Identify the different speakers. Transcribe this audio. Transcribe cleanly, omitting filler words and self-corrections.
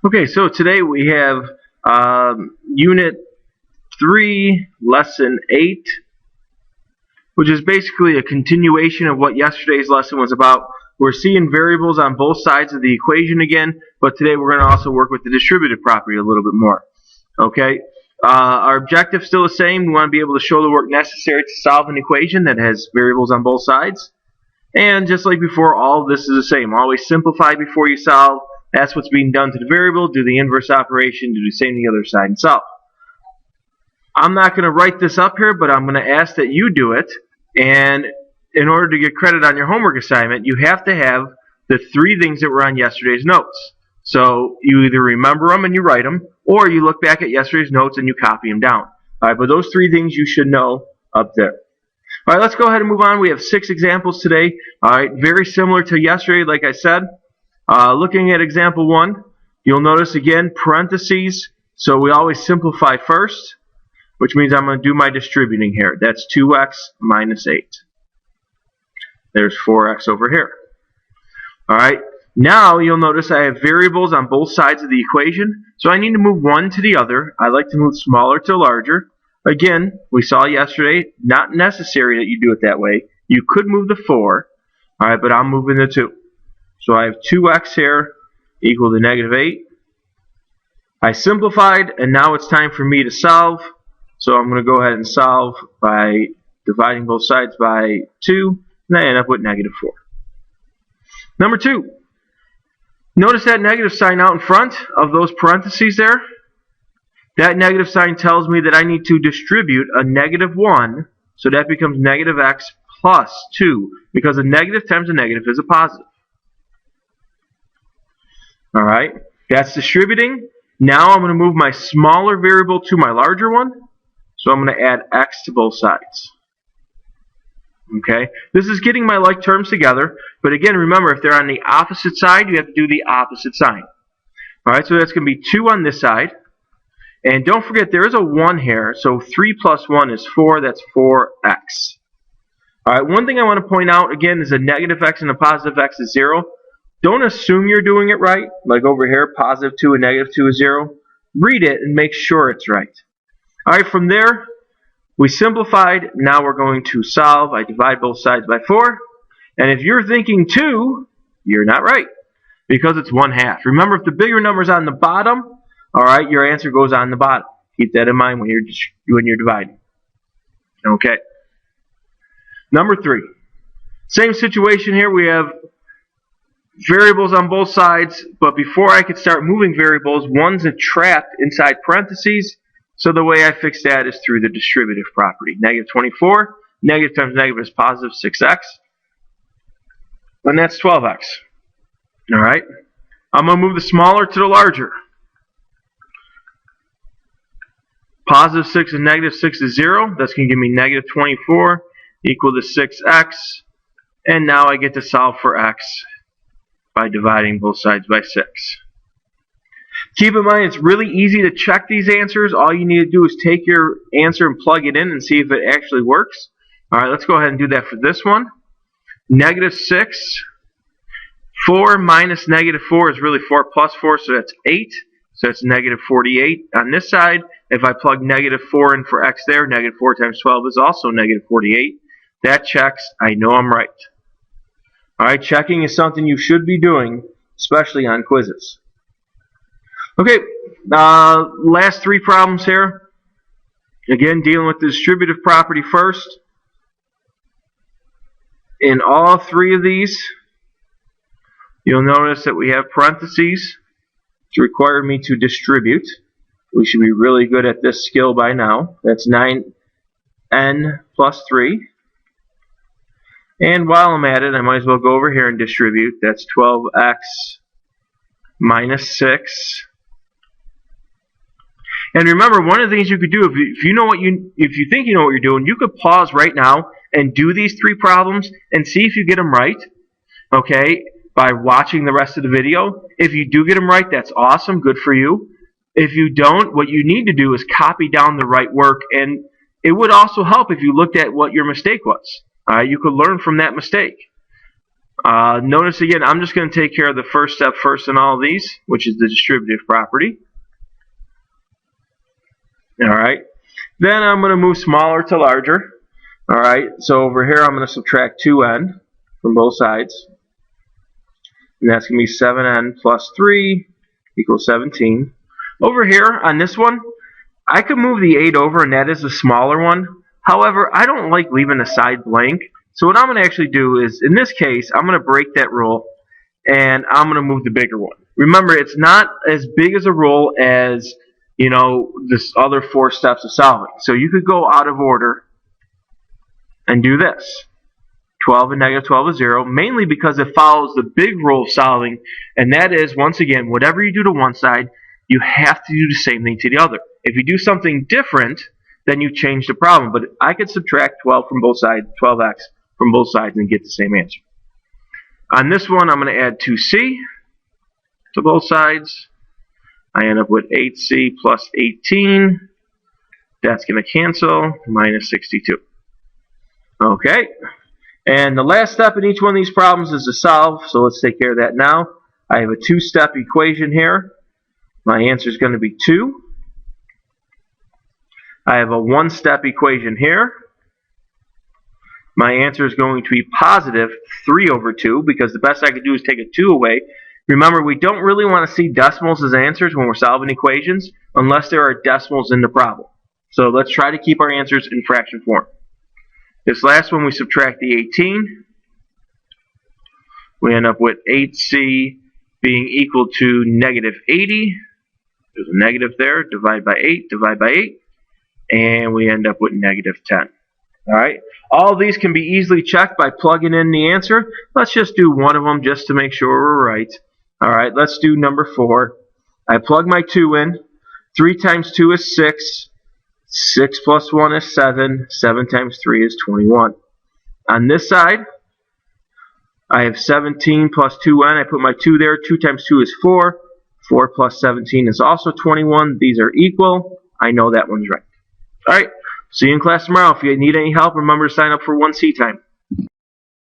Speaker 1: Okay, so today we have Unit 3, Lesson 8, which is basically a continuation of what yesterday's lesson was about. We're seeing variables on both sides of the equation again, but today we're going to also work with the distributive property a little bit more. Okay, our objective is still the same. We want to be able to show the work necessary to solve an equation that has variables on both sides. And just like before, all of this is the same. Always simplify before you solve. That's what's being done to the variable. Do the inverse operation. Do the same to the other side and solve. I'm not going to write this up here, but I'm going to ask that you do it. And in order to get credit on your homework assignment, you have to have the three things that were on yesterday's notes. So you either remember them and you write them, or you look back at yesterday's notes and you copy them down. All right, but those three things you should know up there. All right, let's go ahead and move on. We have 6 examples today. All right, very similar to yesterday, like I said. Looking at example 1, you'll notice again parentheses. So we always simplify first, which means I'm going to do my distributing here. That's 2x minus 8. There's 4x over here. All right, now you'll notice I have variables on both sides of the equation. So I need to move one to the other. I like to move smaller to larger. Again, we saw yesterday, not necessary that you do it that way. You could move the 4, all right, but I'm moving the 2. So I have 2x here equal to negative 8. I simplified, and now it's time for me to solve. So I'm going to go ahead and solve by dividing both sides by 2, and I end up with negative 4. Number 2, notice that negative sign out in front of those parentheses there. That negative sign tells me that I need to distribute a negative 1, so that becomes negative x plus 2, because a negative times a negative is a positive. Alright, that's distributing. Now I'm going to move my smaller variable to my larger one, so I'm going to add x to both sides. Okay, this is getting my like terms together, but again, remember, if they're on the opposite side, you have to do the opposite sign. Alright, so that's going to be 2 on this side. And don't forget, there is a 1 here, so 3 plus 1 is 4, that's 4x. Alright, one thing I want to point out, again, is a negative x and a positive x is 0. Don't assume you're doing it right, like over here, positive 2 and negative 2 is 0. Read it and make sure it's right. Alright, from there, we simplified, now we're going to solve. I divide both sides by 4. And if you're thinking 2, you're not right, because it's 1/2. Remember, if the bigger number's on the bottom, alright, your answer goes on the bottom. Keep that in mind when you're dividing. Okay. Number 3. Same situation here. We have variables on both sides, but before I could start moving variables, one's trapped inside parentheses. So the way I fix that is through the distributive property. Negative 24, negative times negative is positive 6x. And that's 12x. Alright. I'm going to move the smaller to the larger. Positive 6 and negative 6 is 0. That's going to give me negative 24 equal to 6x. And now I get to solve for x by dividing both sides by 6. Keep in mind, it's really easy to check these answers. All you need to do is take your answer and plug it in and see if it actually works. Alright, let's go ahead and do that for this one. Negative 6. 4 minus negative 4 is really 4 plus 4, so that's 8. So that's negative 48 on this side. If I plug negative 4 in for x there, negative 4 times 12 is also negative 48. That checks. I know I'm right. Alright, checking is something you should be doing, especially on quizzes. Okay, last 3 problems here. Again, dealing with the distributive property first. In all 3 of these, you'll notice that we have parentheses to require me to distribute. We should be really good at this skill by now. That's 9n plus 3. And while I'm at it, I might as well go over here and distribute. That's 12x minus 6. And remember, one of the things you could do, if you think you know what you're doing, you could pause right now and do these 3 problems and see if you get them right. Okay, by watching the rest of the video. If you do get them right, that's awesome, good for you. If you don't, what you need to do is copy down the right work, and it would also help if you looked at what your mistake was. You could learn from that mistake. Notice again, I'm just going to take care of the first step first in all of these, which is the distributive property. Alright. Then I'm going to move smaller to larger. Alright, so over here I'm going to subtract 2n from both sides. And that's going to be 7n plus 3 equals 17. Over here on this one, I could move the 8 over, and that is the smaller one. However, I don't like leaving the side blank. So what I'm going to actually do is, in this case, I'm going to break that rule, and I'm going to move the bigger one. Remember, it's not as big as a rule as, you know, this other 4 steps of solving. So you could go out of order and do this. 12 and negative 12 is 0, mainly because it follows the big rule of solving, and that is, once again, whatever you do to one side, you have to do the same thing to the other. If you do something different, then you change the problem. But I could subtract 12 from both sides, 12x from both sides, and get the same answer. On this one, I'm going to add 2c to both sides. I end up with 8c plus 18. That's going to cancel, minus 62. Okay. And the last step in each one of these problems is to solve, so let's take care of that now. I have a 2-step equation here. My answer is going to be 2. I have a 1-step equation here. My answer is going to be positive 3 over 2, because the best I could do is take a 2 away. Remember, we don't really want to see decimals as answers when we're solving equations unless there are decimals in the problem. So let's try to keep our answers in fraction form. This last one, we subtract the 18. We end up with 8c being equal to negative 80. There's a negative there. Divide by 8, divide by 8. And we end up with negative 10. Alright, all of these can be easily checked by plugging in the answer. Let's just do one of them just to make sure we're right. Alright, let's do number 4. I plug my 2 in. 3 times 2 is 6. 6 plus 1 is 7. 7 times 3 is 21. On this side, I have 17 plus 2n. I put my 2 there. 2 times 2 is 4. 4 plus 17 is also 21. These are equal. I know that one's right. Alright, see you in class tomorrow. If you need any help, remember to sign up for 1C time.